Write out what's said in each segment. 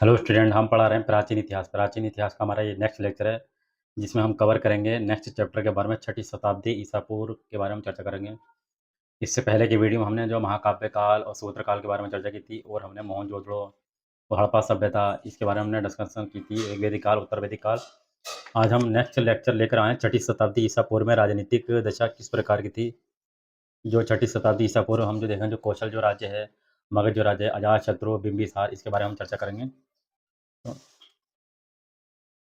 Hello student, हम पढ़ा रहे हैं प्राचीन इतिहास। प्राचीन इतिहास का हमारा ये नेक्स्ट लेक्चर है, जिसमें हम कवर करेंगे नेक्स्ट चैप्टर के बारे में। छठी शताब्दी ईसा पूर्व के बारे में चर्चा करेंगे। इससे पहले की वीडियो में हमने जो महाकाव्य काल और सूत्र काल के बारे में चर्चा की थी, और हमने मोहनजोदड़ो और हड़प्पा सभ्यता इसके बारे में हमने डिस्कशन की थी, एक वैदिक काल, उत्तर वैदिक काल। आज हम नेक्स्ट लेक्चर लेकर आए हैं छठी शताब्दी ईसा पूर्व में राजनीतिक दशा किस प्रकार की थी। जो छठी शताब्दी ईसा पूर्व हम जो देखें, जो कौशल जो राज्य है, मगध जो राज्य है, अजातशत्रु, बिंबिसार, इसके बारे में हम चर्चा करेंगे। तो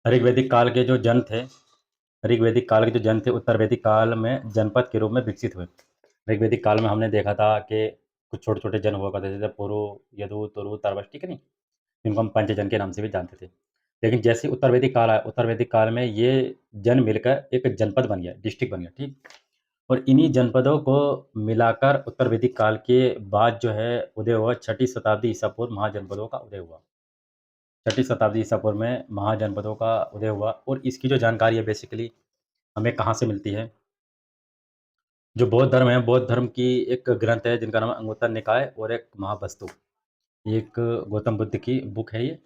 ऋग्वैदिक काल के जो जन थे ऋग्वैदिक काल के जो जन थे उत्तर वैदिक काल में जनपद के रूप में विकसित हुए। ऋग्वैदिक काल में हमने देखा था कि कुछ छोटे छोटे जन हुआ करते थे, जैसे पुरु, यदु, तुरु, तरवश, ठीक है नहीं, जिनको हम पंचजन के नाम से भी जानते थे। लेकिन जैसे उत्तर वैदिक काल आया, उत्तर वैदिक काल में ये जन मिलकर एक जनपद बन गया, डिस्ट्रिक्ट बन गया, ठीक। और इन्हीं जनपदों को मिलाकर उत्तर वैदिक काल के बाद जो है उदय हुआ, छठी शताब्दी ईसा पूर्व महाजनपदों का उदय हुआ। छठी शताब्दी ईसा पूर्व में महाजनपदों का उदय हुआ, और इसकी जो जानकारी है बेसिकली हमें कहाँ से मिलती है। जो बौद्ध धर्म है, बौद्ध धर्म की एक ग्रंथ है जिनका नाम है अंगुत्तर निकाय, और एक महावस्तु, एक गौतम बुद्ध की बुक है ये।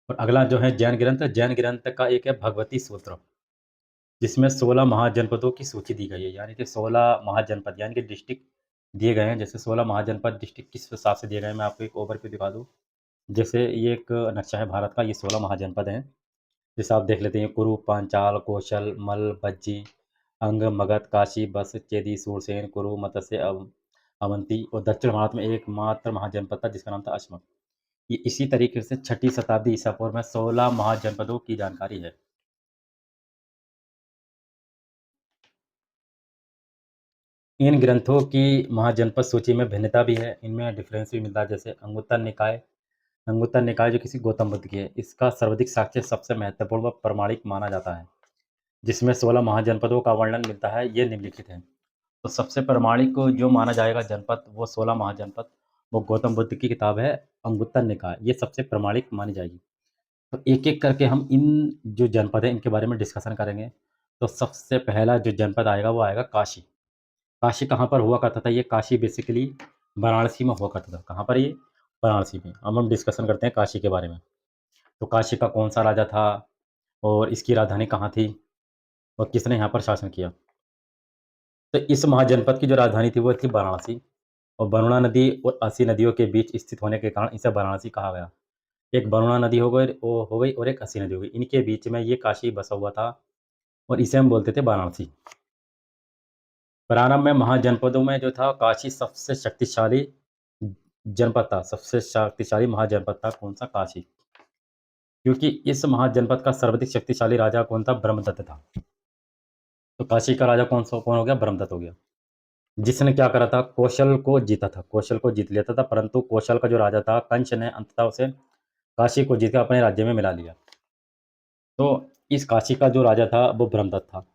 और अगला जो है जैन ग्रंथ, जैन ग्रंथ का एक है भगवती सूत्र, जिसमें 16 महाजनपदों की सूची दी गई है, यानी कि 16 महाजनपद यानी कि डिस्ट्रिक्ट दिए गए हैं। जैसे 16 महाजनपद डिस्ट्रिक्ट किस हिसाब से दिए गए हैं, मैं आपको एक ओवरव्यू दिखा दूँ। जैसे ये एक नक्शा है भारत का, ये 16 महाजनपद हैं। जैसे आप देख लेते हैं, कुरु, पांचाल, कौशल, मल, भज्जी, अंग, मगध, काशी, बस, चेदी, सूरसेन, कुरु, मत्स्य, अवंती। और दक्षिण भारत में एकमात्र महाजनपद था जिसका नाम था अश्मक। ये इसी तरीके से छठी शताब्दी ईसा पूर्व में 16 महाजनपदों की जानकारी है। इन ग्रंथों की महाजनपद सूची में भिन्नता भी है, इनमें डिफरेंस भी मिलता है। जैसे अंगुत्तर निकाय जो किसी गौतम बुद्ध की है, इसका सर्वाधिक साक्ष्य सबसे महत्वपूर्ण व प्रमाणिक माना जाता है, जिसमें 16 महाजनपदों का वर्णन मिलता है। ये निम्नलिखित है। तो सबसे प्रामाणिक जो माना जाएगा जनपद, वो 16 महाजनपद, वो गौतम बुद्ध की किताब है अंगुत्तर निकाय, ये सबसे प्रामाणिक मानी जाएगी। तो एक एक करके हम इन जो जनपद है इनके बारे में डिस्कशन करेंगे। तो सबसे पहला जो जनपद आएगा वो आएगा काशी। काशी कहाँ पर हुआ करता था? ये काशी बेसिकली वाराणसी में हुआ करता था। कहाँ पर? ये वाराणसी में। अब हम डिस्कशन करते हैं काशी के बारे में। तो काशी का कौन सा राजा था, और इसकी राजधानी कहाँ थी, और किसने यहाँ पर शासन किया? तो इस महाजनपद की जो राजधानी थी वो थी वाराणसी, और वरुणा नदी और असी नदियों के बीच स्थित होने के कारण इसे वाराणसी कहा गया। एक वरुणा नदी हो गई और एक असी नदी हो गई, इनके बीच में ये काशी बसा हुआ था, और इसे हम बोलते थे वाराणसी। प्रारंभ में महाजनपदों में जो था, काशी सबसे शक्तिशाली जनपद था, सबसे शक्तिशाली महाजनपद था। कौन सा? काशी। क्योंकि इस महाजनपद का सर्वाधिक शक्तिशाली राजा कौन था? ब्रह्मदत्त था। तो काशी का राजा कौन हो गया? ब्रह्मदत्त हो गया, जिसने क्या करा था? कौशल को जीता था, कौशल को जीत लिया था। परंतु कौशल का जो राजा था कंस ने अंततः उसे काशी को जीतकर अपने राज्य में मिला लिया। तो इस काशी का जो राजा था वो ब्रह्मदत्त था।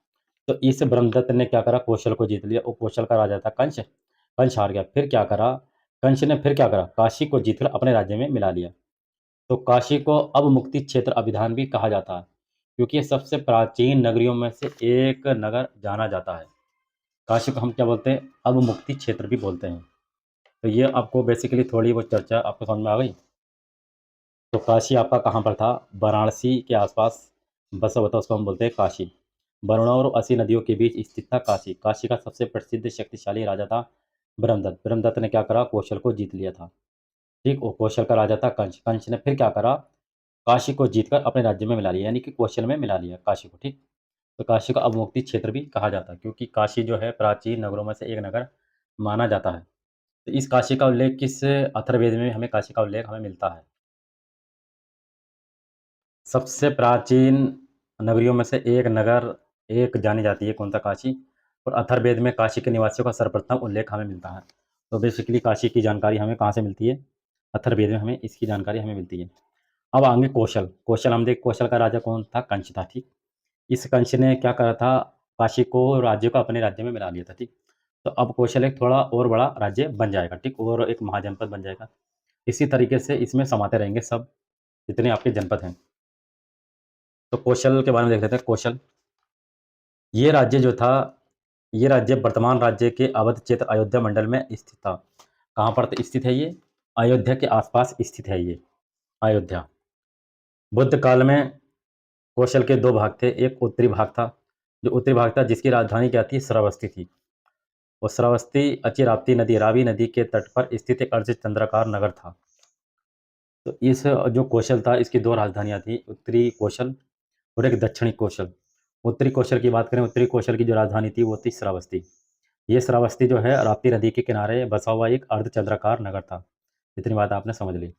तो इस ब्रह्मदत्त ने क्या करा? कौशल को जीत लिया, और कौशल का राजा था कंस। कंस हार गया। फिर क्या करा? कंस ने फिर क्या करा? काशी को जीतकर अपने राज्य में मिला लिया। तो काशी को अवमुक्ति क्षेत्र अभिधान भी कहा जाता है, क्योंकि ये सबसे प्राचीन नगरियों में से एक नगर जाना जाता है। काशी को हम क्या बोलते हैं? अवमुक्ति क्षेत्र भी बोलते हैं। तो ये आपको बेसिकली थोड़ी बहुत चर्चा आपको समझ में आ गई। तो काशी आपका कहाँ पर था? वाराणसी के आसपास बसा हुआ था, उसको हम बोलते हैं काशी। वरुणा और असी नदियों के बीच स्थित था काशी। काशी का सबसे प्रसिद्ध शक्तिशाली राजा था ब्रह्मदत्त। ब्रह्मदत्त ने क्या करा? कौशल को जीत लिया था, ठीक। और कौशल का राजा था कंस। कंस ने फिर क्या करा? काशी को जीतकर अपने राज्य में मिला लिया, यानी कि कौशल में मिला लिया काशी को, ठीक। तो काशी का अवमुक्ति क्षेत्र भी कहा जाता है, क्योंकि काशी जो है प्राचीन नगरों में से एक नगर माना जाता है। तो इस काशी का उल्लेख किस अथर्ववेद में हमें काशी का उल्लेख हमें मिलता है? सबसे प्राचीन नगरियों में से एक नगर एक जानी जाती है, कौन सा? काशी। और अथर्ववेद में काशी के निवासियों का सर्वप्रथम उल्लेख हमें मिलता है। तो बेसिकली काशी की जानकारी हमें कहाँ से मिलती है? अथर्ववेद में हमें इसकी जानकारी हमें मिलती है। अब आगे कौशल। कौशल हम देख, कौशल का राजा कौन था? कंस था, ठीक। इस कंस ने क्या करा था? काशी को, राज्य को अपने राज्य में मिला लिया था, ठीक। तो अब कौशल एक थोड़ा और बड़ा राज्य बन जाएगा, ठीक, और एक महाजनपद बन जाएगा। इसी तरीके से इसमें समाते रहेंगे सब जितने आपके जनपद हैं। तो कौशल के बारे में देख लेते हैं। कौशल ये राज्य जो था, ये राज्य वर्तमान राज्य के अवध क्षेत्र अयोध्या मंडल में स्थित था। कहाँ पर स्थित है ये? अयोध्या के आसपास स्थित है ये, अयोध्या। बुद्ध काल में कौशल के 2 भाग थे। एक उत्तरी भाग था, जो उत्तरी भाग था जिसकी राजधानी क्या थी? श्रावस्ती थी। और श्रावस्ती अचिराप्ती नदी, रावी नदी के तट पर स्थित एक अर्धचंद्राकार नगर था। तो इस जो कौशल था, इसकी 2 राजधानियाँ थी, उत्तरी कौशल और एक दक्षिणी कौशल। उत्तरी कौशल की बात करें, उत्तरी कौशल की जो राजधानी थी, वो थी श्रावस्ती। ये श्रावस्ती जो है, राप्ती नदी के किनारे बसा हुआ एक अर्धचंद्राकार नगर था। इतनी बात आपने समझ ली।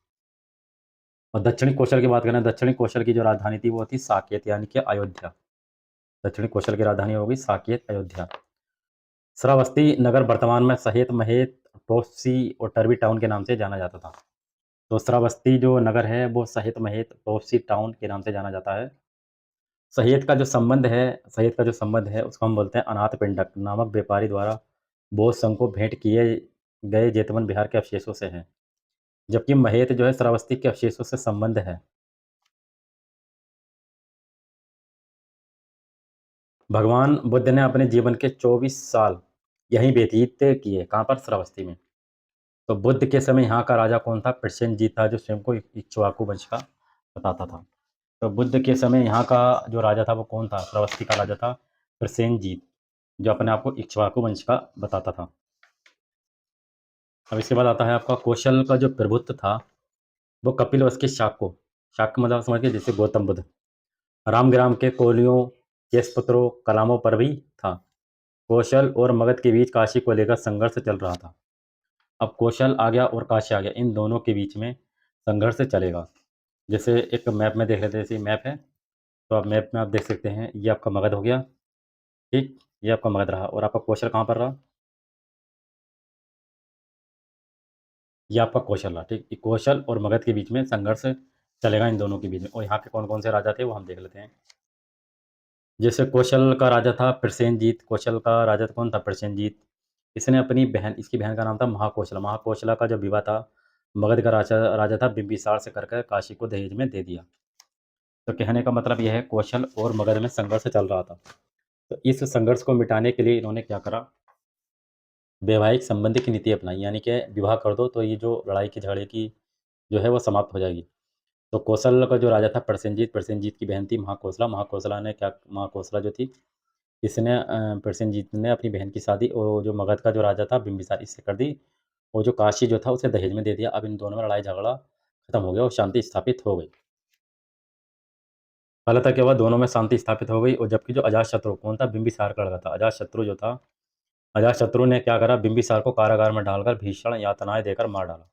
और दक्षिणी कौशल की बात करें, दक्षिणी कौशल की जो राजधानी थी, वो थी साकेत, यानी कि अयोध्या। दक्षिणी कौशल की राजधानी होगी साकेत, अयोध्या। श्रावस्ती नगर वर्तमान में सहेत, महेत, टोसी और टर्बी टाउन के नाम से जाना जाता था। तो श्रावस्ती जो नगर है, वो सहेत, महेत, टोसी टाउन के नाम से जाना जाता है। सहेत का जो संबंध है, उसको हम बोलते हैं अनाथ पिंडक नामक व्यापारी द्वारा बौद्ध संघ को भेंट किए गए जेतवन बिहार के अवशेषों से है। जबकि महेत जो है, श्रावस्ती के अवशेषों से संबंध है। भगवान बुद्ध ने अपने जीवन के 24 साल यहीं व्यतीत किए। कहाँ पर? श्रावस्ती में। तो बुद्ध के समय यहाँ का राजा कौन था? प्रसेनजीत था, जो स्वयं को इक्ष्वाकु वंश का बताता था। तो बुद्ध के समय यहाँ का जो राजा था, वो कौन था? श्रावस्ती का राजा था प्रसेनजीत, जो अपने आप को इक्ष्वाकु वंश का बताता था। अब इसके बाद आता है आपका कौशल का जो प्रभुत्व था, वो कपिलवस्तु के शाक्य, शाक्य मतलब समझ के, जैसे गौतम बुद्ध, रामग्राम के कोलियों, केशपुत्रों, कलामों पर भी था। कौशल और मगध के बीच काशी को लेकर संघर्ष चल रहा था। अब कौशल आ गया और काशी आ गया, इन दोनों के बीच में संघर्ष चलेगा। जैसे एक मैप में देख लेते हैं, जैसे मैप है, तो आप मैप में आप देख सकते हैं, ये आपका मगध हो गया, ठीक, ये आपका मगध रहा, और आपका कौशल कहाँ पर रहा? ये आपका कौशल रहा, ठीक। ये कौशल और मगध के बीच में संघर्ष चलेगा, इन दोनों के बीच में। और यहाँ के कौन कौन से राजा थे, वो हम देख लेते हैं। जैसे कौशल का राजा था प्रसेनजीत, कौशल का राजा कौन था? प्रसेनजीत। इसने अपनी बहन, इसकी बहन का नाम था महाकौशला। महाकौशला का जो विवाह था, मगध का राजा राजा था बिंबिसार से करके काशी को दहेज में दे दिया। तो कहने का मतलब यह है, कौशल और मगध में संघर्ष चल रहा था। तो इस संघर्ष को मिटाने के लिए इन्होंने क्या करा? वैवाहिक संबंध की नीति अपनाई, यानी कि विवाह कर दो तो ये जो लड़ाई की झगड़े की जो है, वो समाप्त हो जाएगी। तो कौशल का जो राजा था प्रसेनजीत, प्रसेनजीत की बहन थी महाकौशला। महाकौशला ने क्या, महाकौशला जो थी, इसने प्रसेनजीत ने अपनी बहन की शादी और जो मगध का जो राजा था बिंबिसार, इससे कर दी। और जो काशी जो था, उसे दहेज में दे दिया। अब इन दोनों में लड़ाई झगड़ा खत्म हो गया और शांति स्थापित हो गई। फलतः क्या हुआ? दोनों में शांति स्थापित हो गई। और जबकि जो अजातशत्रु कौन था? बिंबिसार का लड़का था अजातशत्रु जो था, अजातशत्रु ने क्या करा? बिंबिसार को कारागार में डालकर भीषण यातनाएं देकर मार डाला।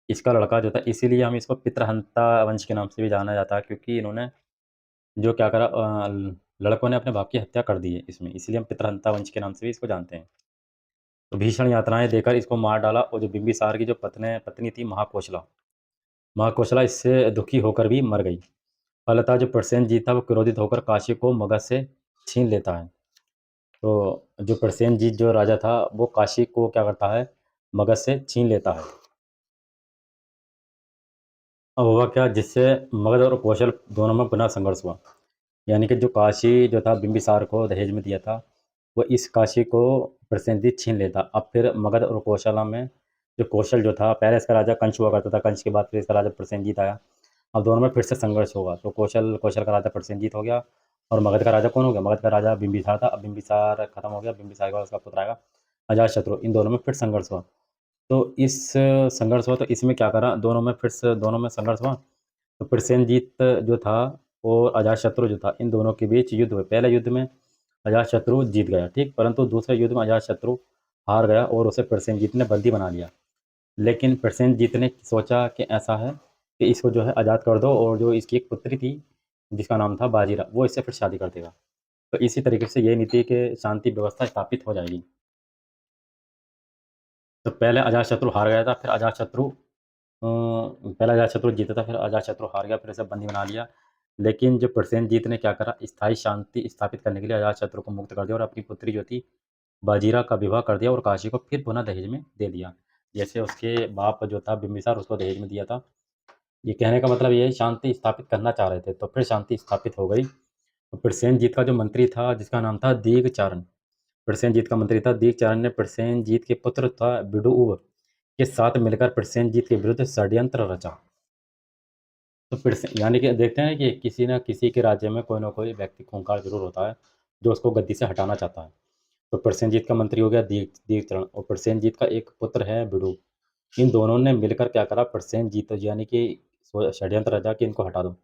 इसका लड़का जो था, इसीलिए हम इसको पितृहंता वंश के नाम से भी जाना जाता है, क्योंकि इन्होंने जो क्या करा, लड़कों ने अपने बाप की हत्या कर दी है इसमें, इसलिए हम पितृहंता वंश के नाम से भी इसको जानते हैं। तो भीषण यातनाएं देकर इसको मार डाला। और जो बिंबिसार की जो पत्नी थी महाकौशला, महाकौशला इससे दुखी होकर भी मर गई। फलतः जो प्रसेनजीत था, वो क्रोधित होकर काशी को मगध से छीन लेता है। तो जो प्रसेनजीत जो राजा था, वो काशी को क्या करता है? मगध से छीन लेता है। अब हुआ क्या, जिससे मगध और कौशल दोनों में पुनः संघर्ष हुआ। यानी कि जो काशी जो था, बिंबिसार को दहेज में दिया था, वो इस काशी को प्रसेनजीत छीन लेता। अब फिर मगध और कौशला में जो कौशल जो था, पहले इसका राजा कंस हुआ करता था, कंस के बाद फिर इसका राजा प्रसेनजीत आया। अब दोनों में फिर से संघर्ष होगा। तो कौशल कौशल का राजा प्रसेनजीत हो गया, और मगध का राजा कौन हो गया? मगध का राजा बिंबिसार था। अब बिंबिसार खत्म हो गया, बिंबिसार के बाद उसका पुत्र आएगा अजातशत्रु। इन दोनों में फिर संघर्ष हुआ। तो इस संघर्ष हुआ, तो इसमें क्या करा, दोनों में फिर से दोनों में संघर्ष हुआ। तो प्रसेनजीत जो था और अजातशत्रु जो था, इन दोनों के बीच युद्ध हुए। पहले युद्ध में अजातशत्रु जीत गया, ठीक, परंतु दूसरे युद्ध में अजातशत्रु हार गया और उसे प्रसेनजीत ने बंदी बना लिया। लेकिन प्रसेनजीत ने सोचा कि ऐसा है कि इसको जो है आज़ाद कर दो, और जो इसकी एक पुत्री थी जिसका नाम था बाजीरा, वो इससे फिर शादी कर देगा। तो इसी तरीके से ये नीति के शांति व्यवस्था स्थापित हो जाएगी। तो पहले अजातशत्रु हार गया था, फिर अजातशत्रु पहले अजातशत्रु जीता था, फिर अजातशत्रु हार गया, फिर इसे बंदी बना लिया। लेकिन जो प्रसेनजीत ने क्या करा, स्थायी शांति स्थापित करने के लिए अजातशत्रु को मुक्त कर दिया और अपनी पुत्री जो थी बाजीरा का विवाह कर दिया, और काशी को फिर पुनः दहेज में दे दिया। जैसे उसके बाप जो था बिंबिसार, उसको दहेज में दिया था। ये कहने का मतलब ये है, शांति स्थापित करना चाह रहे थे, तो फिर शांति स्थापित हो गई। तो प्रसेनजीत का जो मंत्री था, जिसका नाम था दीघचारण, प्रसेनजीत का मंत्री था दीघचारण ने प्रसेनजीत के पुत्र था विदुऊब के साथ मिलकर प्रसेनजीत के विरुद्ध षड्यंत्र रचा। तो फिर से यानी कि देखते हैं कि किसी न किसी के राज्य में कोई न कोई व्यक्ति खूंखार ज़रूर होता है, जो उसको गद्दी से हटाना चाहता है। तो प्रसेनजीत का मंत्री हो गया दीपचरण और प्रसेनजीत का एक पुत्र है बिडू। इन दोनों ने मिलकर क्या करा, प्रसेनजीत यानी कि षड्यंत्र रचा कि इनको हटा दो।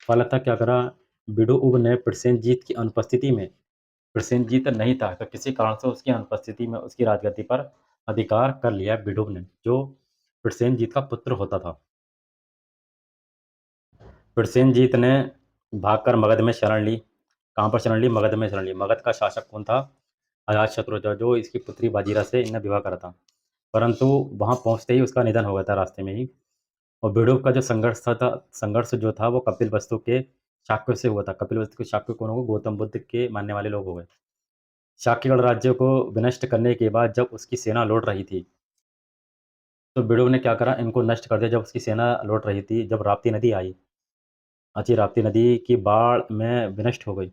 फलतः क्या करा, बिडू ने प्रसेनजीत की अनुपस्थिति में, प्रसेनजीत नहीं था तो किसी कारण से उसकी अनुपस्थिति में उसकी राजगद्दी पर अधिकार कर लिया बिडू ने, जो प्रसेनजीत का पुत्र होता था। प्रसेनजीत ने भागकर मगध में शरण ली। कहाँ पर शरण ली? मगध में शरण ली। मगध का शासक कौन था? अजातशत्रु था, जो इसकी पुत्री बाजीरा से इनने विवाह करा था। परंतु वहाँ पहुँचते ही उसका निधन हो गया था रास्ते में ही। और भिड़ों का जो संघर्ष जो था वो कपिलवस्तु के शाक्यों से हुआ था। कपिलवस्तु के शाक्य कौन हो गए? गौतम बुद्ध के मानने वाले लोग हो गए। शाक्यगढ़ राज्य को विनष्ट करने के बाद जब उसकी सेना लौट रही थी, तो बिडुक ने क्या करा, इनको नष्ट कर दिया। जब उसकी सेना लौट रही थी, जब राप्ती नदी आई, अची राप्ती नदी की बाढ़ में विनष्ट हो गई।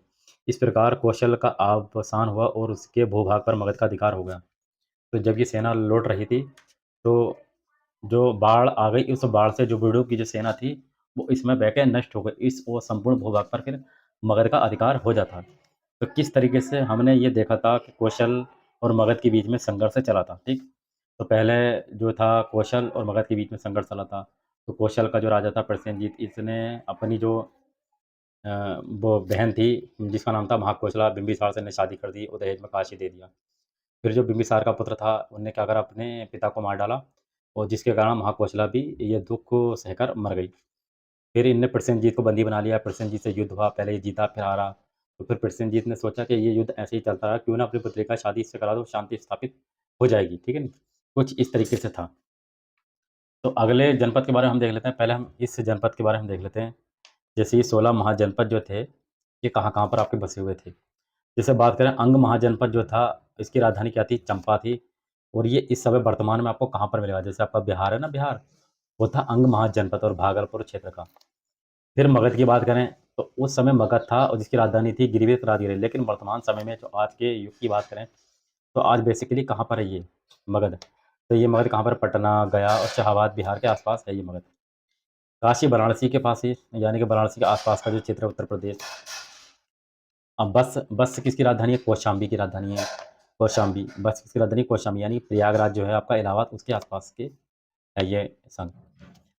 इस प्रकार कौशल का अवसान हुआ और उसके भूभाग पर मगध का अधिकार हो गया। तो जब ये सेना लौट रही थी, तो जो बाढ़ आ गई, उस बाढ़ से जो बिडुक की जो सेना थी, वो इसमें बह के नष्ट हो गई। इस वो संपूर्ण भूभाग पर फिर मगध का अधिकार हो जाता। तो किस तरीके से हमने ये देखा था कि कौशल और मगध के बीच में संघर्ष चला था, ठीक? तो पहले जो था कौशल और मगध के बीच में संघर्ष चला था। तो कौशल का जो राजा था प्रसेनजीत, इसने अपनी जो वो बहन थी जिसका नाम था महाकौशला, बिंबिसार से ने शादी कर दी और दहेज में काशी दे दिया। फिर जो बिंबिसार का पुत्र था, उनने क्या करा, अपने पिता को मार डाला और जिसके कारण महाकौशला भी ये दुःख को सहकर मर गई। फिर इनने प्रसेनजीत को बंदी बना लिया। प्रसेनजीत से युद्ध हुआ, पहले ये जीता फिर हारा। तो फिर प्रसेनजीत ने सोचा कि ये युद्ध ऐसे ही चलता रहा, क्यों ना अपनी पुत्री का शादी इससे करा दो, शांति स्थापित हो जाएगी, ठीक है नी? कुछ इस तरीके से था। तो अगले जनपद के बारे में हम देख लेते हैं। पहले हम इस जनपद के बारे में देख लेते हैं। जैसे ये 16 महाजनपद जो थे, ये कहाँ-कहाँ पर आपके बसे हुए थे। जैसे बात करें अंग महाजनपद जो था, इसकी राजधानी क्या थी? चंपा थी। और ये इस समय वर्तमान में आपको कहाँ पर मिलेगा? जैसे आपका बिहार है ना, बिहार, वो था अंग महाजनपद और भागलपुर क्षेत्र का। फिर मगध की बात करें, तो उस समय मगध था और जिसकी राजधानी थी गिरिवीर राजगिरी। लेकिन वर्तमान समय में जो आज के युग की बात करें, तो आज बेसिकली कहाँ पर है ये मगध? तो ये मगध कहाँ पर? पटना, गया और शाहाबाद बिहार के आसपास है ये मगध। काशी वाराणसी के पास ही, यानी कि वाराणसी के आसपास का जो क्षेत्र है उत्तर प्रदेश। अब बस किसकी राजधानी है? कौशाम्बी की राजधानी है। कौशाम्बी, बस किसकी राजधानी? कौशाम्बी, यानी प्रयागराज जो है आपका इलाहाबाद, उसके आसपास के है ये संघ।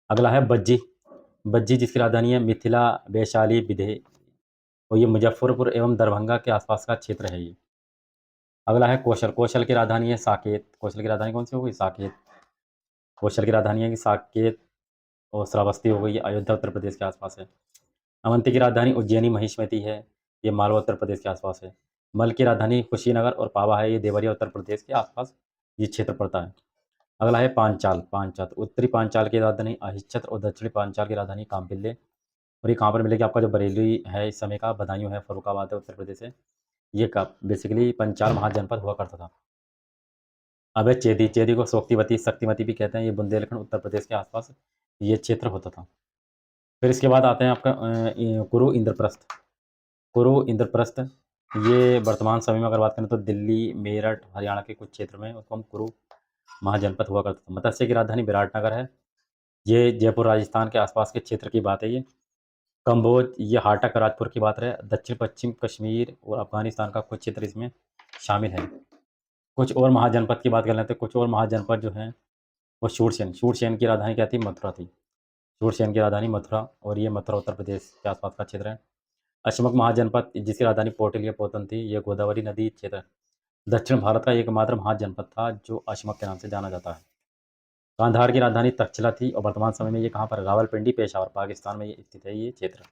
अगला है बज्जी। बज्जी जिसकी राजधानी है मिथिला, वैशाली, विदे, और ये मुजफ्फरपुर एवं दरभंगा के आसपास का क्षेत्र है ये। अगला है कौशल। कौशल की राजधानी है साकेत। कौशल की राजधानी कौन सी हो गई? साकेत। कौशल की राजधानी है कि साकेत और श्रावस्ती हो गई, ये अयोध्या उत्तर प्रदेश के आसपास है। अवंती की राजधानी उज्जैनी महिष्मती है, ये मालवा उत्तर प्रदेश के आसपास है। मल की राजधानी कुशीनगर और पावा है, ये देवरिया उत्तर प्रदेश के आसपास ये क्षेत्र पड़ता है। अगला है पांचाल। पांचाल, उत्तरी पांचाल की राजधानी अहिच्छत्र और दक्षिणी पांचाल की राजधानी काम्पिल्ले। और ये कहाँ पर मिलेगी? आपका जो बरेली है इस समय का, बदायूं है, फर्रुखाबाद है, उत्तर प्रदेश है। ये का बेसिकली पंचाल महाजनपद हुआ करता था। अब है चेदी। चेदी को सोक्तिवती, शक्तिमती भी कहते हैं। ये बुंदेलखंड उत्तर प्रदेश के आसपास ये क्षेत्र होता था। फिर इसके बाद आते हैं आपका कुरु इंद्रप्रस्थ। कुरु इंद्रप्रस्थ, ये वर्तमान समय में अगर बात करें तो दिल्ली, मेरठ, हरियाणा के कुछ क्षेत्र में उसको हम कुरु महाजनपद हुआ करता था। मत्स्य की राजधानी विराटनगर है। ये जयपुर राजस्थान के आसपास के क्षेत्र की बात है ये। कंबोज, ये हाटक राजपुर की बात है। दक्षिण पश्चिम कश्मीर और अफगानिस्तान का कुछ क्षेत्र इसमें शामिल है। कुछ और महाजनपद की बात कर लेते हैं। कुछ और महाजनपद जो हैं वो शूरसेन। शूरसेन की राजधानी क्या थी? मथुरा थी। शूरसेन की राजधानी मथुरा, और ये मथुरा उत्तर प्रदेश के आसपास का क्षेत्र है। अशमक महाजनपद जिसकी राजधानी पोर्टलिया पोतन थी, ये गोदावरी नदी क्षेत्र दक्षिण भारत का एकमात्र महाजनपद था जो अशमक के नाम से जाना जाता है। कांधार की राजधानी तक्षशिला थी और वर्तमान समय में ये कहाँ पर? रावलपिंडी, पेशावर, पाकिस्तान में ये स्थित है ये क्षेत्र।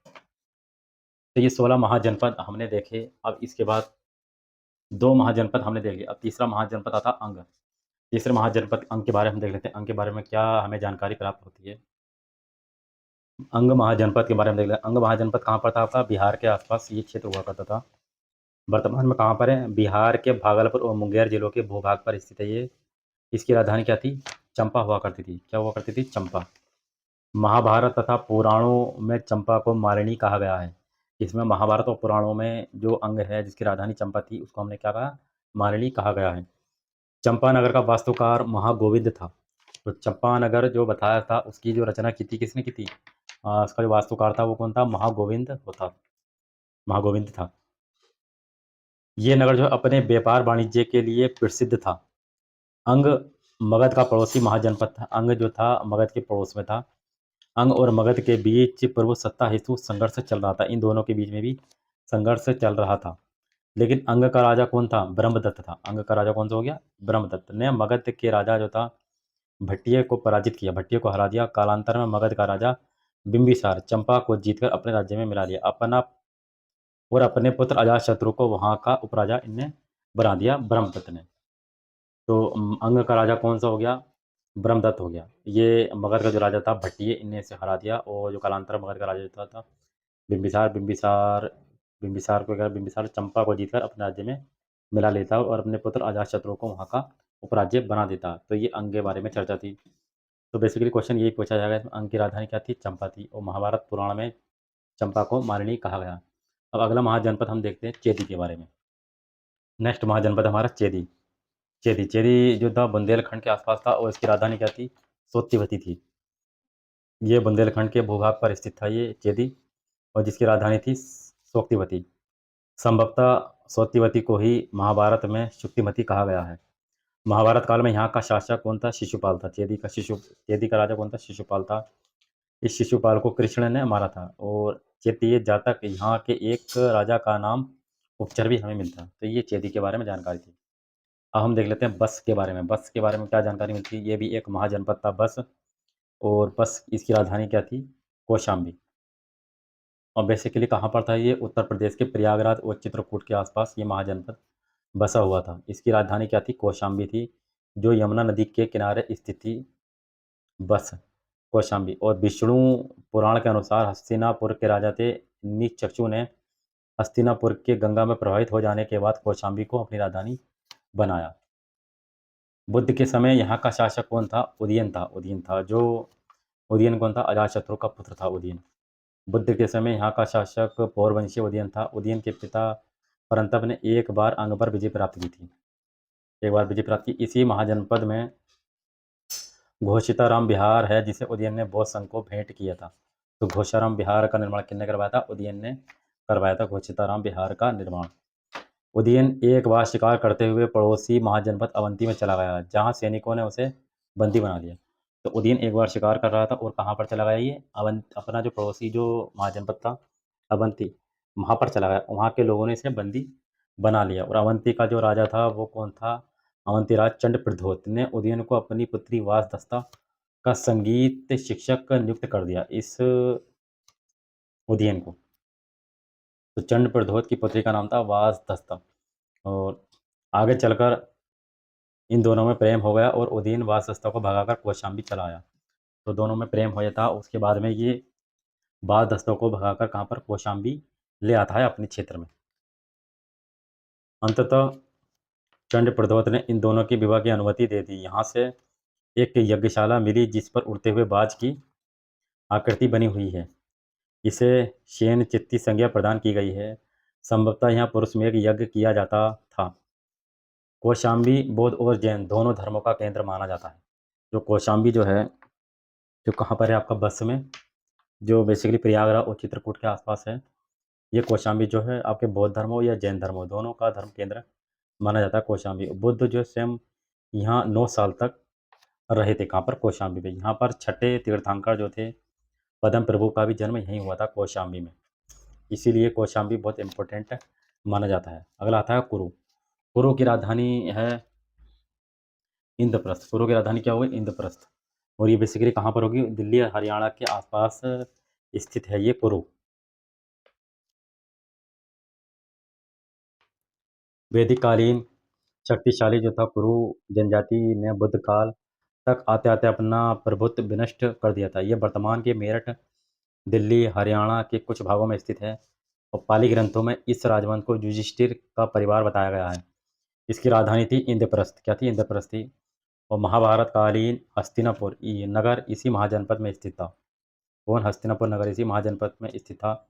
तो ये 16 महाजनपद हमने देखे। अब इसके बाद 2 महाजनपद हमने देख लिया। अब तीसरा महाजनपद आता अंग। तीसरे महाजनपद अंग के बारे में हम देख लेते हैं। अंग के बारे में क्या हमें जानकारी प्राप्त होती है। अंग महाजनपद के बारे में देख लेते हैं। अंग महाजनपद कहाँ पर था आपका? बिहार के आसपास ये क्षेत्र हुआ करता था। वर्तमान में कहाँ पर है? बिहार के भागलपुर और मुंगेर जिलों के भूभाग पर स्थित है ये। इसकी राजधानी क्या थी? चंपा हुआ करती थी। क्या हुआ करती थी? चंपा। महाभारत तथा पुराणों में चंपा को मालिनी कहा गया है। इसमें महाभारत और पुराणों में जो अंग है जिसकी राजधानी चंपा थी, उसको हमने क्या कहा? मालिनी कहा गया है। चंपानगर का वास्तुकार महागोविंद था। तो चंपानगर जो बताया था, उसकी जो रचना की थी, किसने की थी? इसका जो वास्तुकार था वो कौन था? महागोविंद था। ये नगर जो है अपने व्यापार वाणिज्य के लिए प्रसिद्ध था। अंग मगध का पड़ोसी महाजनपद था। अंग जो था मगध के पड़ोस में था। अंग और मगध के बीच प्रभु सत्ता हेतु संघर्ष चल रहा था। इन दोनों के बीच में भी संघर्ष चल रहा था। लेकिन अंग का राजा कौन था? ब्रह्मदत्त था। अंग का राजा कौन सा हो गया? ब्रह्मदत्त ने मगध के राजा जो था भट्टिय को पराजित किया, भट्टिय को हरा दिया। कालांतर में मगध का राजा बिंबिसार चंपा को जीतकर अपने राज्य में मिला लिया। अपने पुत्र अजातशत्रु को वहां का उपराजा इनने बना दिया ब्रह्मदत्त ने। तो अंग का राजा कौन सा हो गया? ब्रह्मदत्त हो गया। ये मगध का जो राजा था भट्टिय, इनने इसे हरा दिया। और जो कालांतर मगध का राजा जो था बिंबिसार बिंबिसार बिंबिसार चंपा को जीतकर अपने राज्य में मिला लेता और अपने पुत्र अजातशत्रु को वहाँ का उपराज्य बना देता। तो ये अंग के बारे में चर्चा थी। तो बेसिकली क्वेश्चन यही पूछा जाएगा, इसमें अंग की राजधानी क्या थी? चंपा थी। और महाभारत पुराण में चंपा को मालिनी कहा गया। अब अगला महाजनपद हम देखते हैं चेदी के बारे में। नेक्स्ट महाजनपद हमारा चेदी। चेदी जो था बुंदेलखंड के आसपास था और इसकी राजधानी क्या थी? सोत्तीवती थी। ये बुंदेलखंड के भूभाग पर स्थित था ये चेदी, और जिसकी राजधानी थी सोक्तिवती। संभवतः सोत्तीवती को ही महाभारत में शुक्तिमती कहा गया है। महाभारत काल में यहाँ का शासक कौन था? शिशुपाल था। चेदी का राजा कौन था? शिशुपाल था। इस शिशुपाल को कृष्ण ने मारा था। और चेतीय जातक यहाँ के एक राजा का नाम उपचर भी हमें मिलता है। तो ये चेदी के बारे में जानकारी थी। अब हम देख लेते हैं बस के बारे में। बस के बारे में क्या जानकारी मिलती है? ये भी एक महाजनपद था बस। और बस इसकी राजधानी क्या थी? कौशाम्बी। और बेसिकली कहाँ पर था ये? उत्तर प्रदेश के प्रयागराज और चित्रकूट के आसपास ये महाजनपद बसा हुआ था। इसकी राजधानी क्या थी? कौशाम्बी थी, जो यमुना नदी के किनारे स्थित थी बस कौशाम्बी। और विष्णु पुराण के अनुसार हस्तिनापुर के राजा थे नीचक्षु ने हस्तिनापुर के गंगा में प्रभावित हो जाने के बाद कौशाम्बी को अपनी राजधानी बनाया। बुद्ध के समय यहाँ का शासक कौन था? उदयन था। जो उदयन कौन था? अजातशत्रु का पुत्र था उदयन। बुद्ध के समय यहाँ का शासक पौरवंशी उदयन था। उदयन के पिता परंतप ने एक बार अंग पर विजय प्राप्त की थी। एक बार विजय प्राप्त की। इसी महाजनपद में घोषिताराम विहार है, जिसे उदयन ने बौद्ध संघ को भेंट किया था। तो घोषाराम विहार का निर्माण किसने करवाया था? उदयन ने करवाया था घोषिताराम विहार का निर्माण। उदयन एक बार शिकार करते हुए पड़ोसी महाजनपद अवंती में चला गया, जहाँ सैनिकों ने उसे बंदी बना लिया। तो उदयन एक बार शिकार कर रहा था और कहाँ पर चला गया? ये अपना जो पड़ोसी जो महाजनपद था अवंती, वहाँ पर चला गया। वहाँ के लोगों ने इसे बंदी बना लिया। और अवंती का जो राजा था वो कौन था? अवंती राज चंड प्रद्योत ने उदयन को अपनी पुत्री वासदस्ता का संगीत शिक्षक नियुक्त कर दिया। इस उदयन को, तो चंड प्रद्योत की पुत्री का नाम था वासदस्ता। और आगे चलकर इन दोनों में प्रेम हो गया और उदयन वासदस्ता को भगाकर कौशाम्बी चला आया। तो दोनों में प्रेम हो गया था। उसके बाद में ये वासदस्ता को भगाकर कहाँ पर? कौशाम्बी ले आता है अपने क्षेत्र में। अंततः चंड प्रद्योत ने इन दोनों के विवाह की अनुमति दे दी। यहाँ से एक यज्ञशाला मिली जिस पर उड़ते हुए बाज की आकृति बनी हुई है। इसे शयन चित्ती संज्ञा प्रदान की गई है। संभवतः यहाँ पुरुष में एक यज्ञ किया जाता था। कौशाम्बी बौद्ध और जैन दोनों धर्मों का केंद्र माना जाता है। जो कौशाम्बी जो है, जो कहाँ पर है आपका? बस में, जो बेसिकली प्रयागराज और चित्रकूट के आसपास है। ये कौशाम्बी जो है आपके बौद्ध धर्म हो या जैन धर्म हो, दोनों का धर्म केंद्र माना जाता है कौशाम्बी। बुद्ध जो स्वयं यहाँ 9 साल तक रहे थे। कहाँ पर? कौशाम्बी में। यहाँ पर छठे तीर्थंकर जो थे पद्म प्रभु का भी जन्म यहीं हुआ था, कौशाम्बी में। इसीलिए कौशाम्बी बहुत इंपॉर्टेंट माना जाता है। अगला आता है कुरु। कुरु की राजधानी है इंद्रप्रस्थ। कुरु की राजधानी क्या होगी? इंद्रप्रस्थ। और ये बेसिकली कहाँ पर होगी? दिल्ली और हरियाणा के आसपास स्थित है ये कुरु। वैदिक कालीन शक्तिशाली जो था कुरु जनजाति ने बुद्ध काल तक आते आते अपना प्रभुत्व विनष्ट कर दिया था। ये वर्तमान के मेरठ, दिल्ली, हरियाणा के कुछ भागों में स्थित है। और पाली ग्रंथों में इस राजवंश को युधिष्ठिर का परिवार बताया गया है। इसकी राजधानी थी इंद्रप्रस्थ। क्या थी? इंद्रप्रस्थ थी। और महाभारत कालीन हस्तिनापुर ये नगर इसी महाजनपद में स्थित था। कौन? हस्तिनापुर नगर इसी महाजनपद में स्थित था।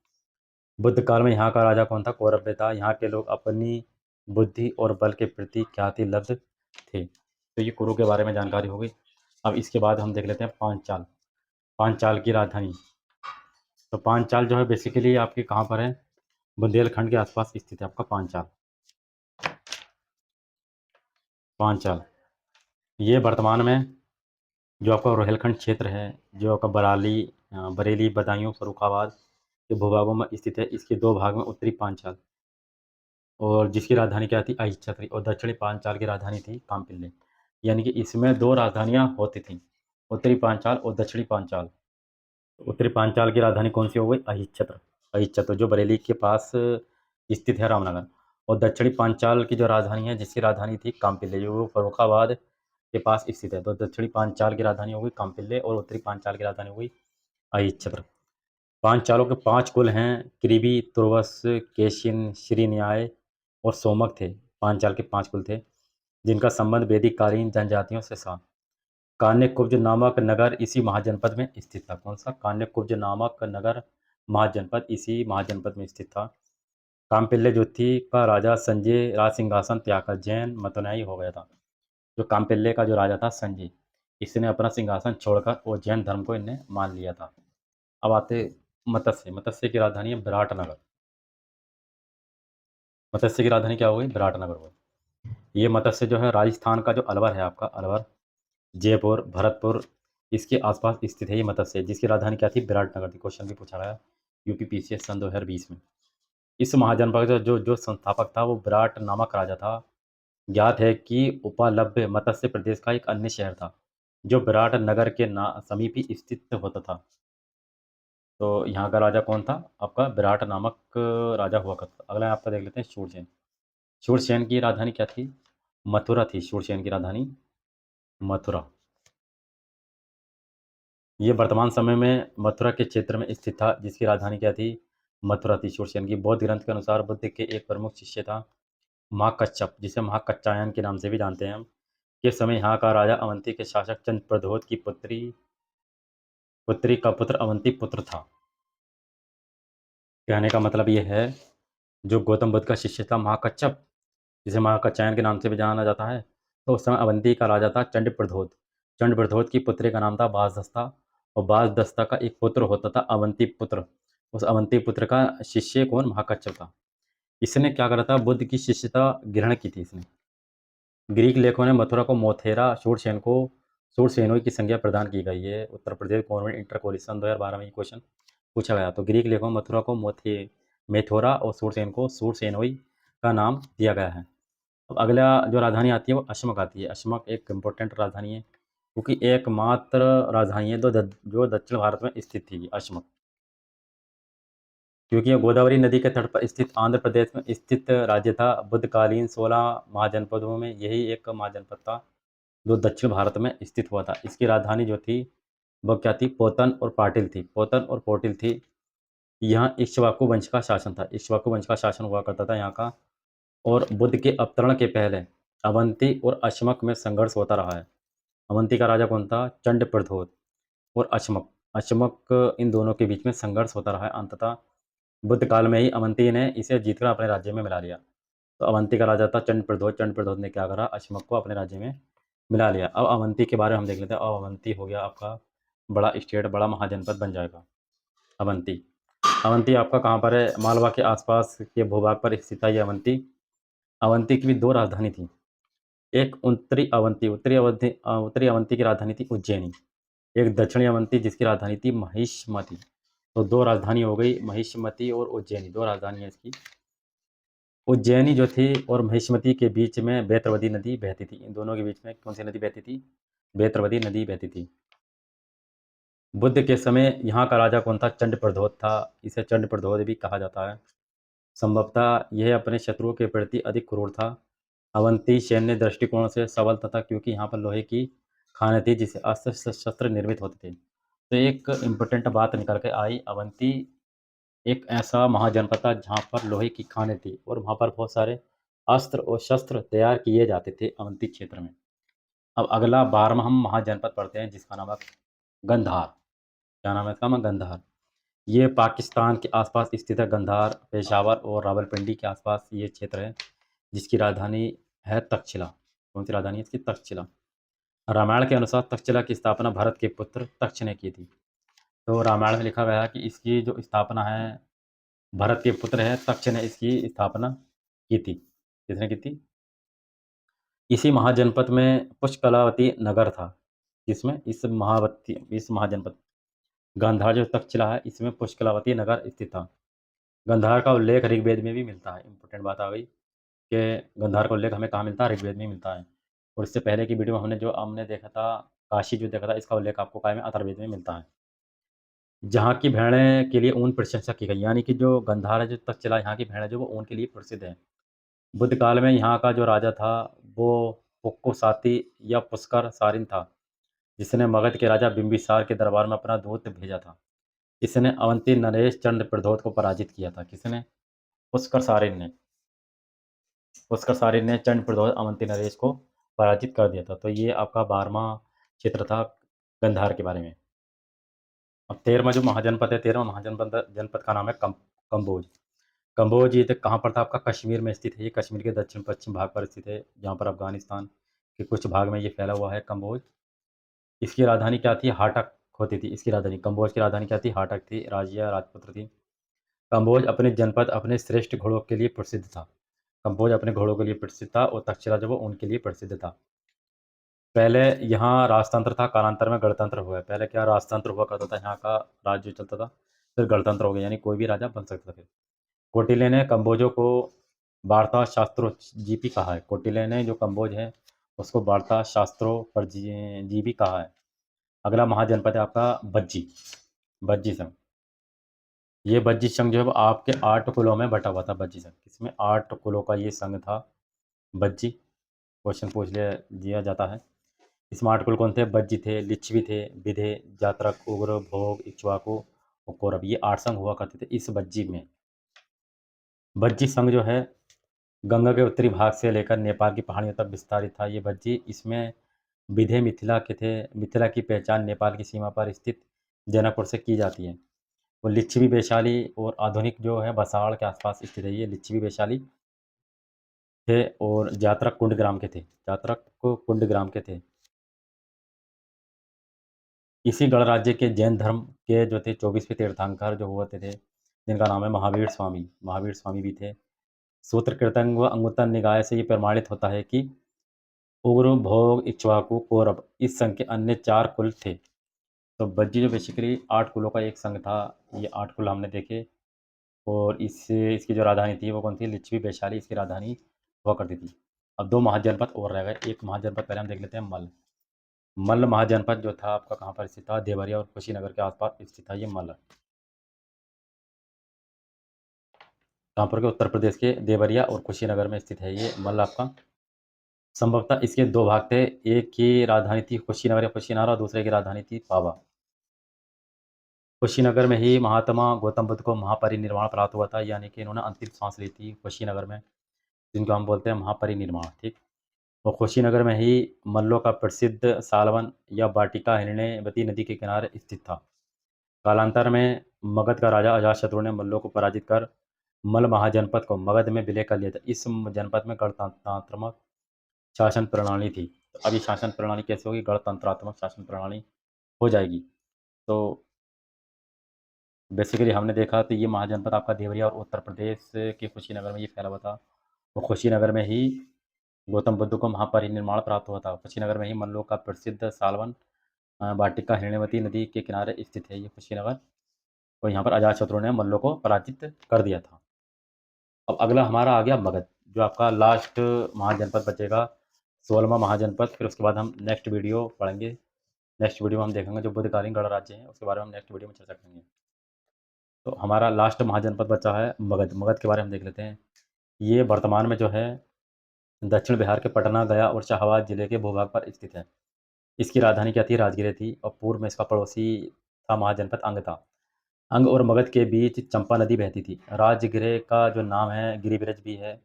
बुद्ध काल में यहाँ का राजा कौन था? कौरव्य था। यहाँ के लोग अपनी बुद्धि और बल के प्रति ख्याति लब्ध थे। तो ये कुरु के बारे में जानकारी हो गई। अब इसके बाद हम देख लेते हैं पांचाल। पांचाल की राजधानी तो पांचाल जो है बेसिकली आपके कहाँ पर है? बुंदेलखंड के आसपास स्थित है आपका पांचाल। पांचाल ये वर्तमान में जो आपका रोहिलखंड क्षेत्र है, जो आपका बरेली, बदायूं, फर्रुखाबाद के भूभागों में स्थित है। इसके दो भाग में उत्तरी पांचाल, और जिसकी राजधानी क्या थी? अहिच्छत्र, और दक्षिणी पांचाल की राजधानी थी कामपिल्ले। यानी कि इसमें दो राजधानियां होती थीं, उत्तरी पांचाल और दक्षिणी पांचाल। उत्तरी पांचाल की राजधानी कौन सी हो गई? अहिच्छत्र। अहिच्छत्र जो बरेली के पास स्थित है, रामनगर। और दक्षिणी पांचाल की जो राजधानी है, जिसकी राजधानी थी कामपिल्ले, जो फर्रुखाबाद के पास स्थित है। तो दक्षिणी पांचाल की राजधानी हो गई कामपिल्ले और उत्तरी पांचाल की राजधानी हो गई अहिच्छत्र। पांचालों के 5 कुल हैं: कृभि, तुर्वस, केशिन, श्रीन्याय और सोमक थे। पांचाल के 5 कुल थे, जिनका संबंध वैदिक कालीन जनजातियों से था। कान्यकुब्ज नामक नगर इसी महाजनपद में स्थित था। कौन सा? कान्यकुब्ज नामक नगर महाजनपद इसी महाजनपद में स्थित था। कामपिल्ले जो थी का राजा संजय राज सिंहासन त्याग कर जैन मतनुयायी हो गया था। जो कामपिल्ले का जो राजा था संजय, इसने अपना सिंहासन छोड़कर और जैन धर्म को इनने मान लिया था। अब आते मत्स्य। मत्स्य की राजधानी है विराटनगर। मत्स्य की राजधानी क्या हो गई? विराटनगर हो गई। ये मत्स्य जो है राजस्थान का जो अलवर है आपका, अलवर, जयपुर, भरतपुर, इसके आसपास स्थित है ये मत्स्य, जिसकी राजधानी क्या थी? विराटनगर थी। क्वेश्चन भी पूछा गया यूपीपीसीएस सन 2020 में। इस महाजनपद का जो जो संस्थापक था वो विराट नामक राजा था। ज्ञात है कि उपलब्ध मत्स्य प्रदेश का एक अन्य शहर था, जो विराट नगर के समीप ही स्थित होता था। तो यहाँ का राजा कौन था? आपका विराट नामक राजा हुआ करता था। अगला आपका देख लेते हैं शूरसेन। शूरसेन की राजधानी क्या थी? मथुरा थी। शूरसेन की राजधानी मथुरा। ये वर्तमान समय में मथुरा के क्षेत्र में स्थित था, जिसकी राजधानी क्या थी? मथुरा थी। शूरसेन की बौद्ध ग्रंथ के अनुसार बुद्ध के एक प्रमुख शिष्य था महाकच्छप, जिसे महाकच्चायन के नाम से भी जानते हैं हम। के समय यहाँ का राजा अवंती के शासक चंद्रप्रद्योत की पुत्री का पुत्र अवंती पुत्र था। कहने का मतलब ये है, जो गौतम बुद्ध का शिष्य था महाकच्छप, जिसे महाकच्छायन के नाम से भी जाना जाता है, तो उस समय अवंती का राजा था चंडप्रद्योत। चंडप्रद्योत की पुत्री का नाम था बासदस्ता, और बासदस्ता का एक पुत्र होता था अवंती पुत्र। उस अवंती पुत्र का शिष्य कौन? महाकच्छप था। इसने क्या करा था? बुद्ध की शिष्यता ग्रहण की थी इसने। ग्रीक लेखों ने मथुरा को मोथेरा, शूरसेनों की संज्ञा प्रदान की गई है। Uttar Pradesh government inter college सन 2012 में ये क्वेश्चन पूछा गया। तो ग्रीक लेखों में मथुरा को मेथोरा और शूरसेन को शूरसेनोई का नाम दिया गया है। अब अगला जो राजधानी आती है वो अशमक आती है। अशमक एक इम्पोर्टेंट राजधानी है, क्योंकि एकमात्र राजधानी है जो दक्षिण भारत में स्थित थी, अशमक। क्योंकि ये गोदावरी नदी के तट पर स्थित आंध्र प्रदेश में स्थित राज्य था। बुद्धकालीन 16 महाजनपदों में यही एक महाजनपद था जो दक्षिण भारत में स्थित हुआ था। इसकी राजधानी जो थी वह क्या थी? पोतन और पाटिल थी। पोतन और पाटिल थी। यहाँ इक्ष्वाकु वंश का शासन था। इक्ष्वाकु वंश का शासन हुआ करता था यहाँ का। और बुद्ध के अवतरण के पहले अवंती और अशमक में संघर्ष होता रहा है। अवंती का राजा कौन था? चंडप्रद्योत। और अशमक अशमक इन दोनों के बीच में संघर्ष होता रहा है। अंततः बुद्ध काल में ही अवंती ने इसे जीतकर अपने राज्य में मिला लिया। तो अवंती का राजा था चंडप्रद्योत। चंडप्रद्योत ने क्या करा? अशमक को अपने राज्य में मिला लिया। अब अवंती के बारे में हम देख लेते हैं। अब अवंती हो गया आपका बड़ा स्टेट, बड़ा महाजनपद बन जाएगा अवंती। अवंती आपका कहाँ पर है? मालवा के आसपास के भूभाग पर स्थित है ये अवंती। अवंती की भी दो राजधानी थी। एक उत्तरी अवंती की राजधानी थी उज्जैनी। एक दक्षिणी अवंती जिसकी राजधानी थी महिष्मती। तो दो राजधानी हो गई, महिष्मती और उज्जैनी, दो राजधानी है इसकी। उज्जैनी जो थी और महिष्मती के बीच में बेतरवती नदी बहती थी। इन दोनों के बीच में कौन सी नदी बहती थी? बेतरवती नदी बहती थी। बुद्ध के समय यहाँ का राजा कौन था? चंडप्रद्योत था। इसे चंडप्रद्योत भी कहा जाता है। संभवतः यह अपने शत्रुओं के प्रति अधिक क्रूर था। अवंती सैन्य दृष्टिकोण से सबल तथा, क्योंकि यहाँ पर लोहे की खानें थी जिससे अस्त्र शस्त्र निर्मित होते थे। तो एक इम्पोर्टेंट बात निकल के आई, अवंती एक ऐसा महाजनपद था जहाँ पर लोहे की खानें थी और वहाँ पर बहुत सारे अस्त्र और शस्त्र तैयार किए जाते थे अवंती क्षेत्र में। अब अगला 12वां हम महाजनपद पढ़ते हैं, जिसका नाम है गंधार। क्या नाम है इसका? गंधार। ये पाकिस्तान के आसपास स्थित है। गंधार पेशावर और रावलपिंडी के आसपास ये क्षेत्र है, जिसकी राजधानी है तक्षशिला। कौन सी राजधानी है इसकी? तक्षशिला। रामायण के अनुसार तक्षशिला की स्थापना भरत के पुत्र तक्ष ने की थी। तो रामायण में लिखा गया है कि इसकी जो स्थापना है भरत के पुत्र है तक्ष ने इसकी स्थापना की थी। किसने की थी? इसी महाजनपद में पुष्कलावती नगर था। किसमें? इस महाजनपद गांधार जो तक्षशिला है इसमें पुष्कलावती नगर स्थित था। गांधार का उल्लेख ऋग्वेद में भी मिलता है। इंपॉर्टेंट बात आ गई कि गांधार का उल्लेख हमें कहाँ मिलता है? ऋग्वेद में मिलता है। और इससे पहले की वीडियो में हमने देखा था काशी जो देखा था, इसका उल्लेख आपको काय में? अथर्ववेद में मिलता है। जहाँ की भेड़ें के लिए ऊन प्रशंसा की गई, यानी कि जो गंधार है जो तक्षशिला, यहाँ की भेड़ें जो वो ऊन के लिए प्रसिद्ध है। बुद्ध काल में यहाँ का जो राजा था वो पुक्को साती या पुष्कर सारिन था, जिसने मगध के राजा बिंबिसार के दरबार में अपना दूत भेजा था। इसने अवंती नरेश चंद्र प्रद्योत को पराजित किया था। किसने? पुष्कर सारिन ने। पुष्कर सारिन ने चंद्र प्रद्योत अवंती नरेश को पराजित कर दिया था। तो ये आपका 12वां क्षेत्र था गंधार के बारे में। अब 13वां जो महाजनपद है, 13वां महाजनपद जनपद का नाम है कंबोज। कंबोज ये कहाँ पर था? आपका कश्मीर में स्थित है। ये कश्मीर के दक्षिण पश्चिम भाग पर स्थित है, जहाँ पर अफगानिस्तान के कुछ भाग में ये फैला हुआ है कंबोज। इसकी राजधानी क्या थी? हाटक होती थी। इसकी राजधानी, कंबोज की राजधानी क्या थी? हाटक थी। राज्य राजपुत्र थी। कंबोज अपने जनपद अपने श्रेष्ठ घोड़ों के लिए प्रसिद्ध था। कंबोज अपने घोड़ों के लिए प्रसिद्ध था और तक्षशिला जो वो उनके लिए प्रसिद्ध था। पहले यहाँ राजतंत्र था, कालांतर में गणतंत्र हुआ है। पहले क्या राजतंत्र हुआ करता था, यहाँ का राज्य चलता था, फिर गणतंत्र हो गया, यानी कोई भी राजा बन सकता था फिर। कौटिल्य ने कंबोजों को वार्ता शास्त्रों जीपी कहा है। कौटिल्य ने जो कंबोज है उसको वार्ता शास्त्रों पर जीवी कहा है। अगला महाजनपद है आपका बज्जी। बज्जी संघ। ये बज्जी संघ जो है वो आपके 8 कुलों में बटा हुआ था। बज्जी संघ किसमें? 8 कुलों का ये संघ था बज्जी। क्वेश्चन पूछ लिया दिया जाता है। इसमें 8 कुल कौन थे? बज्जी थे, लिच्छवी थे, विधे, जात्रक, उग्र, भोग, इक्ष्वाकु और कौरव। ये 8 संघ हुआ करते थे इस बज्जी में। बज्जी संघ जो है गंगा के उत्तरी भाग से लेकर नेपाल की पहाड़ियों तक विस्तारित था ये बज्जी। इसमें विधे मिथिला के थे। मिथिला की पहचान नेपाल की सीमा पर स्थित जनकपुर से की जाती है। वो लिच्छवी वैशाली और आधुनिक जो है बसाड़ के आसपास स्थित है। ये लिच्छवी वैशाली थे और जात्रक कुंड ग्राम के थे। जात्रक को कुंड ग्राम के थे। इसी गणराज्य के जैन धर्म के जो थे 24वें तीर्थंकर जो हुए थे, जिनका नाम है महावीर स्वामी। महावीर स्वामी भी थे। सूत्र कीर्तन व अंगुत्तर निकाय से ये प्रमाणित होता है कि उग्र, भोग, इक्ष्वाकु, कौरव इस संघ के अन्य 4 कुल थे। तो बज्जी जो बेसिकली 8 कुलों का एक संघ था। ये 8 कुल हमने देखे और इसकी जो राजधानी थी वो कौन थी? लिच्छवी वैशाली इसकी राजधानी हुआ करती थी। अब 2 महाजनपद और रह गए। एक महाजनपद पहले हम देख लेते हैं मल्ल। मल्ल महाजनपद जो था आपका कहाँ पर स्थित था? देवरिया और कुशीनगर के आसपास स्थित था ये मल्ल। कहाँ पर के? उत्तर प्रदेश के देवरिया और कुशीनगर में स्थित है ये मल्ल आपका। संभवतः इसके 2 भाग थे। एक की राजधानी थी कुशीनगर या कुशीनारा और दूसरे की राजधानी थी पावा। कुशीनगर में ही महात्मा गौतम बुद्ध को महापरिनिर्वाण प्राप्त हुआ था, यानी कि इन्होंने अंतिम सांस ली थी कुशीनगर में, जिनको हम बोलते हैं महापरिनिर्वाण। ठीक। और कुशीनगर में ही मल्लों का प्रसिद्ध सालवन या वाटिका हिरण्यवती नदी के किनारे स्थित था। कालांतर में मगध का राजा अजातशत्रु ने मल्लों को पराजित कर मल्ल महाजनपद को मगध में विलय कर लिया था। इस जनपद में गणतंत्रात्मक शासन प्रणाली थी। तो अब ये शासन प्रणाली कैसे होगी? गणतंत्रात्मक शासन प्रणाली हो जाएगी। तो बेसिकली हमने देखा तो ये महाजनपद आपका देवरिया और उत्तर प्रदेश के कुशीनगर में ये फैला हुआ था। और कुशीनगर में ही गौतम बुद्ध को महापरिनिर्वाण प्राप्त हुआ था। कुशीनगर में ही मल्लों का प्रसिद्ध सालवन वाटिका हिरण्यवती नदी के किनारे स्थित है ये कुशीनगर। और यहाँ पर अजातशत्रु ने मल्लों को पराजित कर दिया था। अब अगला हमारा आ गया मगध, जो आपका लास्ट महाजनपद बचेगा, 16वां महाजनपद। फिर उसके बाद हम नेक्स्ट वीडियो पढ़ेंगे। नेक्स्ट वीडियो में हम देखेंगे जो बुद्धकालीन गणराज्य है उसके बारे में हम नेक्स्ट वीडियो में चर्चा करेंगे। तो हमारा लास्ट महाजनपद बचा है मगध। मगध के बारे में देख लेते हैं। ये वर्तमान में जो है दक्षिण बिहार के पटना, गया और शाहबाद जिले के भूभाग पर स्थित है। इसकी राजधानी क्या थी? राजगीर थी। और पूर्व में इसका पड़ोसी था महाजनपद अंग था। अंग और मगध के बीच चंपा नदी बहती थी। राजगृह का जो नाम है गिरिब्रज भी है,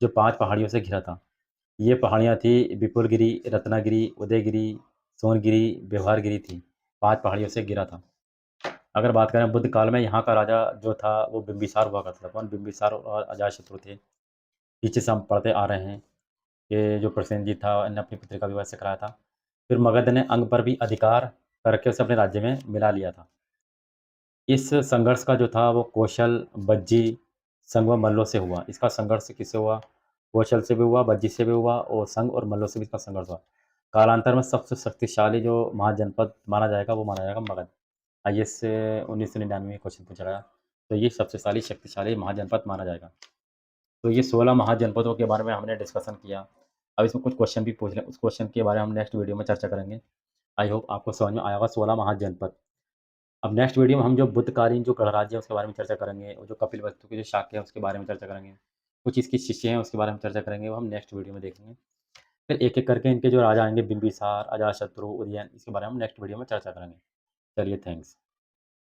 जो 5 पहाड़ियों से घिरा था। ये पहाड़ियाँ थी विपुलगिरी, रत्नागिरी, उदयगिरी, सोनगिरी, व्यवहारगिरी थी। 5 पहाड़ियों से घिरा था। अगर बात करें बुद्ध काल में यहाँ का राजा जो था वो बिंबिसार हुआ करता था। कौन? बिंबिसार और अजातशत्रु थे। पीछे से हम पढ़ते आ रहे हैं कि जो प्रसेनजीत था ने अपनी पुत्री का विवाह से कराया था। फिर मगध ने अंग पर भी अधिकार करके उसे अपने राज्य में मिला लिया था। इस संघर्ष का जो था वो कौशल, बज्जी, संग व मल्लों से हुआ। इसका संघर्ष किससे हुआ? कौशल से भी हुआ, बज्जी से भी हुआ और संग और मल्लों से भी इसका संघर्ष हुआ। कालांतर में सबसे शक्तिशाली जो महाजनपद माना जाएगा वो माना जाएगा मगध। आईएएस 1999 में क्वेश्चन पूछा गया। तो ये सबसे शक्तिशाली महाजनपद माना जाएगा। तो ये 16 महाजनपदों के बारे में हमने डिस्कशन किया। अब इसमें कुछ क्वेश्चन भी पूछ लें, उस क्वेश्चन के बारे में हम नेक्स्ट वीडियो में चर्चा करेंगे। आई होप आपको समझ में आया होगा 16 महाजनपद। अब नेक्स्ट वीडियो में हम जो बुद्धकालीन जो गणराज्य है उसके बारे में चर्चा करेंगे और जो कपिलवस्तु के जो शाक्य है उसके बारे में चर्चा करेंगे। कुछ इसकी शिष्य हैं उसके बारे में चर्चा करेंगे, वो हम नेक्स्ट वीडियो में देखेंगे। फिर एक-एक करके इनके जो राजा आएँगे बिंबिसार, अजातशत्रु, उदयन इसके बारे में हम नेक्स्ट वीडियो में चर्चा करेंगे। चलिए थैंक्स।